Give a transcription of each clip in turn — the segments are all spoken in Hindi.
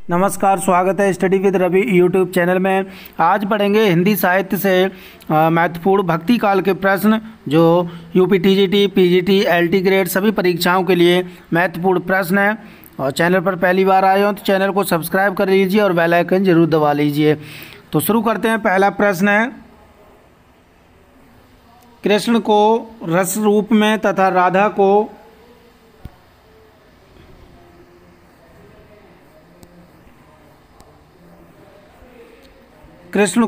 नमस्कार, स्वागत है study with Ravi YouTube channel में। आज पढ़ेंगे हिंदी साहित्य से महत्वपूर्ण भक्ति काल के प्रश्न जो UP TGT, PGT, LT grade सभी परीक्षाओं के लिए महत्वपूर्ण प्रश्न है। और चैनल पर पहली बार आए हो तो चैनल को सब्सक्राइब कर लीजिए और बेल आइकन जरूर दबा लीजिए। तो शुरू करते हैं। पहला प्रश्न है, कृष्ण को रस रूप में तथा राधा को कृष्ण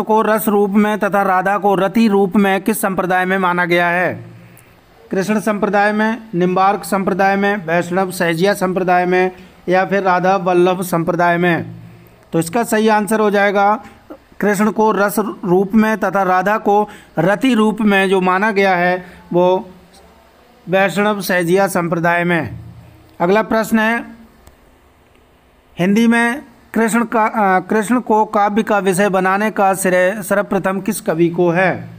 को रस रूप में तथा राधा को रति रूप में किस संप्रदाय में माना गया है? कृष्ण संप्रदाय में, निम्बार्क संप्रदाय में, वैष्णव सहजिया संप्रदाय में या फिर राधा वल्लभ संप्रदाय में? तो इसका सही आंसर हो जाएगा कृष्ण को रस रूप में तथा राधा को रति रूप में जो माना गया है वो वैष्णव सहजिया संप्रदाय में। अगला प्रश्न है, हिंदी में कृष्ण को काव्य का विषय बनाने का श्रेय सर्वप्रथम किस कवि को है?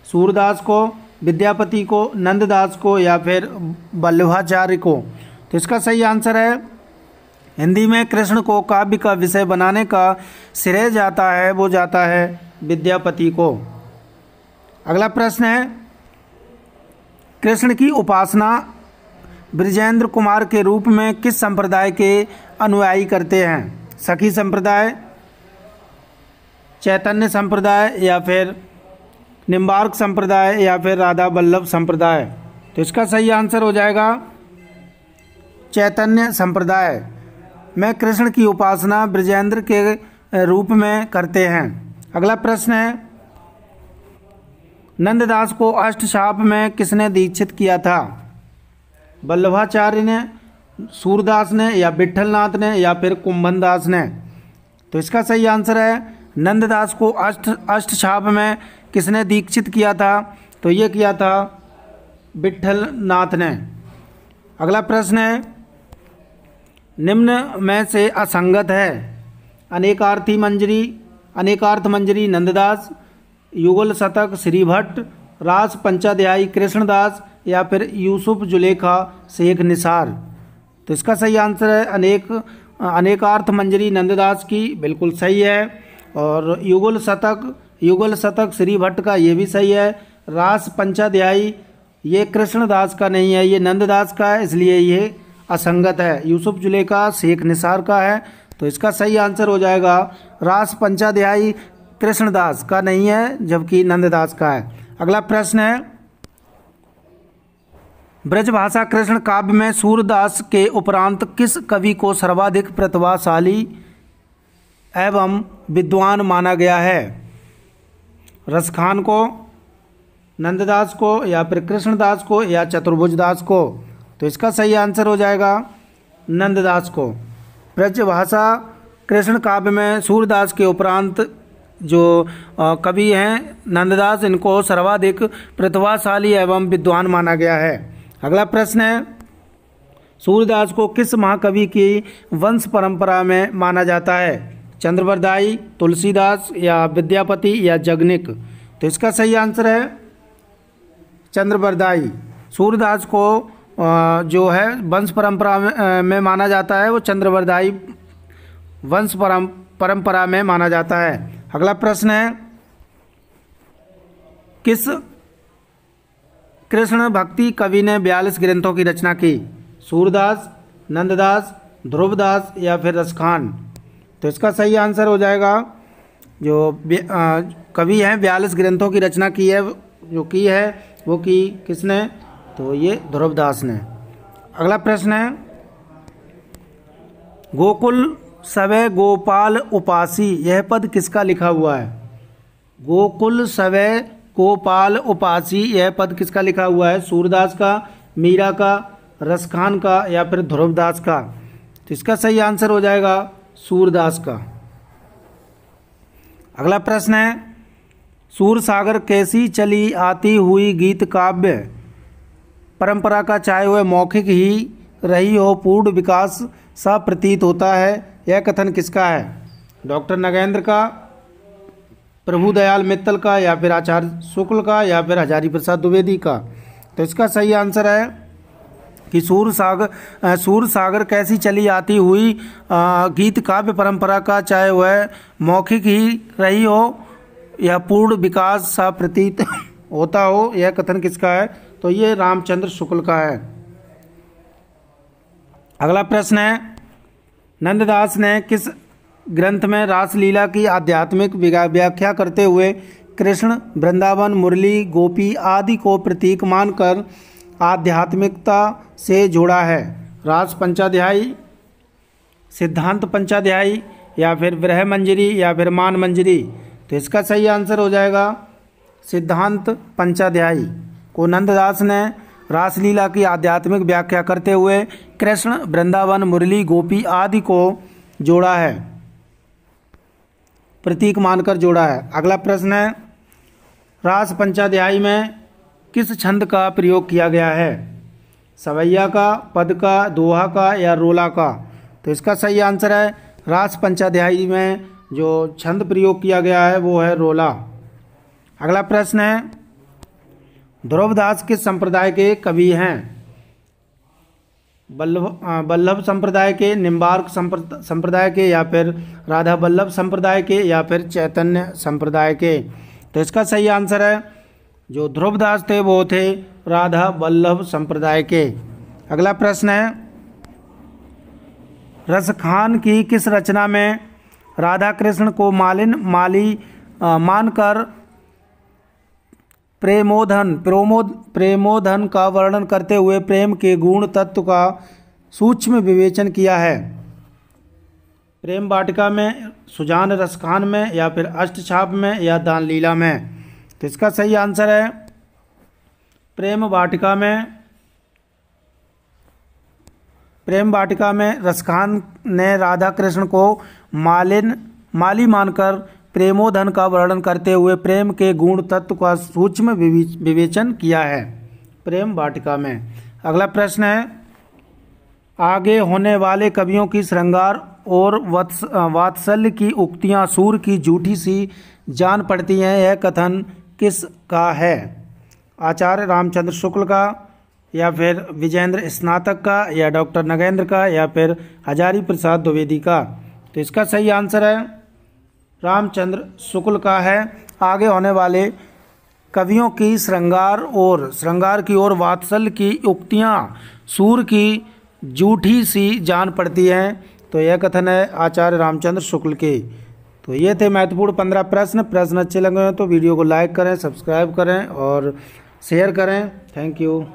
सूरदास को, विद्यापति को, नंददास को या फिर वल्लभाचार्य को? तो इसका सही आंसर है, हिंदी में कृष्ण को काव्य का विषय बनाने का श्रेय जाता है वो जाता है विद्यापति को। अगला प्रश्न है, कृष्ण की उपासना बृजेंद्र कुमार के रूप में किस संप्रदाय के अनुयायी करते हैं? सखी संप्रदाय, चैतन्य संप्रदाय या फिर निम्बार्क संप्रदाय या फिर राधा वल्लभ संप्रदाय? तो इसका सही आंसर हो जाएगा चैतन्य संप्रदाय में कृष्ण की उपासना बृजेंद्र के रूप में करते हैं। अगला प्रश्न है, नंददास को अष्टशाप में किसने दीक्षित किया था? वल्लभाचार्य ने, सूरदास ने या विट्ठलनाथ ने या फिर कुंभनदास ने? तो इसका सही आंसर है, नंददास को अष्टशाप में किसने दीक्षित किया था? तो ये किया था विट्ठलनाथ ने। अगला प्रश्न है, निम्न में से असंगत है? अनेकार्थी मंजरी, अनेकार्थ मंजरी नंददास, युगल शतक श्रीभट्ट, रास पंचाध्यायी कृष्णदास या फिर यूसुफ जुलेखा शेख निसार? तो इसका सही आंसर है अनेकार्थ मंजरी नंददास की, बिल्कुल सही है। और युगल शतक श्रीभट्ट का ये भी सही है। रास पंचाध्यायी ये कृष्णदास का नहीं है, ये नंददास का है, इसलिए ये असंगत है। यूसुफ जुलेखा शेख निसार का है। तो इसका सही आंसर हो जाएगा रास पंचाध्यायी कृष्णदास का नहीं है जबकि नंददास का है। अगला प्रश्न है, ब्रजभाषा कृष्ण काव्य में सूरदास के उपरांत किस कवि को सर्वाधिक प्रतिभाशाली एवं विद्वान माना गया है? रसखान को, नंददास को या फिर कृष्णदास को या चतुर्भुजदास को? तो इसका सही आंसर हो जाएगा नंददास को। ब्रजभाषा कृष्ण काव्य में सूरदास के उपरांत जो कवि हैं नंददास, इनको सर्वाधिक प्रतिभाशाली एवं विद्वान माना गया है। अगला प्रश्न है, सूरदास को किस महाकवि की वंश परंपरा में माना जाता है? चंद्रवरदाई, तुलसीदास या विद्यापति या जगनिक? तो इसका सही आंसर है चंद्रवरदाई। सूरदास को जो है वंश परंपरा में माना जाता है वो चंद्रवरदाई वंश परंपरा में माना जाता है। अगला प्रश्न है, किस कृष्ण भक्ति कवि ने 42 ग्रंथों की रचना की? सूरदास, नंददास, ध्रुवदास या फिर रसखान? तो इसका सही आंसर हो जाएगा जो कवि हैं 42 ग्रंथों की रचना की है जो की है वो की किसने? तो ये ध्रुवदास ने। अगला प्रश्न है, गोकुल सवै गोपाल उपासी यह पद किसका लिखा हुआ है? गोकुल सवै गोपाल उपासी यह पद किसका लिखा हुआ है? सूरदास का, मीरा का, रसखान का या फिर ध्रुवदास का? तो इसका सही आंसर हो जाएगा सूरदास का। अगला प्रश्न है, सूरसागर कैसी चली आती हुई गीत काव्य परंपरा का चाहे वह मौखिक ही रही हो पूर्ण विकास सा प्रतीत होता है, यह कथन किसका है? डॉक्टर नगेंद्र का, प्रभुदयाल मित्तल का या फिर आचार्य शुक्ल का या फिर हजारी प्रसाद द्विवेदी का? तो इसका सही आंसर है कि सूर सागर कैसी चली आती हुई गीत काव्य परंपरा का, चाहे वह मौखिक ही रही हो या पूर्ण विकास सा प्रतीत होता हो, यह कथन किसका है? तो ये रामचंद्र शुक्ल का है। अगला प्रश्न है, नंददास ने किस ग्रंथ में रासलीला की आध्यात्मिक व्याख्या करते हुए कृष्ण, वृंदावन, मुरली, गोपी आदि को प्रतीक मानकर आध्यात्मिकता से जोड़ा है? रास पंचाध्यायी, सिद्धांत पंचाध्यायी, या फिर विरह मंजरी, या फिर मान मंजरी? तो इसका सही आंसर हो जाएगा सिद्धांत पंचाध्यायी को नंददास ने रासलीला की आध्यात्मिक व्याख्या करते हुए कृष्ण, वृंदावन, मुरली, गोपी आदि को जोड़ा है, प्रतीक मानकर जोड़ा है। अगला प्रश्न है, रास पंचाध्यायी में किस छंद का प्रयोग किया गया है? सवैया का, पद का, दोहा का, या रोला का? तो इसका सही आंसर है रास पंचाध्यायी में जो छंद प्रयोग किया गया है वो है रोला। अगला प्रश्न है, ध्रुवदास किस संप्रदाय के कवि हैं? वल्लभ संप्रदाय के, निम्बार्क संप्रदाय के, या फिर राधा वल्लभ संप्रदाय के, या फिर चैतन्य संप्रदाय के? तो इसका सही आंसर है जो ध्रुवदास थे वो थे राधा वल्लभ संप्रदाय के। अगला प्रश्न है, रसखान की किस रचना में राधा कृष्ण को माली मानकर प्रेमोधन का वर्णन करते हुए प्रेम के गुण तत्व का सूक्ष्म विवेचन किया है? प्रेम वाटिका में, सुजान रसखान में, या फिर अष्टछाप में, या दान लीला में? तो इसका सही आंसर है प्रेम वाटिका में। प्रेम वाटिका में रसखान ने राधा कृष्ण को माली मानकर प्रेमोधन का वर्णन करते हुए प्रेम के गुण तत्व का सूक्ष्म विवेचन किया है प्रेम वाटिका में। अगला प्रश्न है, आगे होने वाले कवियों की श्रृंगार और वात्सल्य की उक्तियां सूर की जूठी सी जान पड़ती हैं, यह कथन किस का है? आचार्य रामचंद्र शुक्ल का, या फिर विजेंद्र स्नातक का, या डॉक्टर नगेंद्र का, या फिर हजारी प्रसाद द्विवेदी का? तो इसका सही आंसर है रामचंद्र शुक्ल का है। आगे होने वाले कवियों की श्रृंगार की ओर वात्सल्य की उक्तियां सूर की जूठी सी जान पड़ती हैं, तो यह कथन है आचार्य रामचंद्र शुक्ल के। तो ये थे महत्वपूर्ण 15 प्रश्न अच्छे लगे हो तो वीडियो को लाइक करें, सब्सक्राइब करें और शेयर करें। Thank you.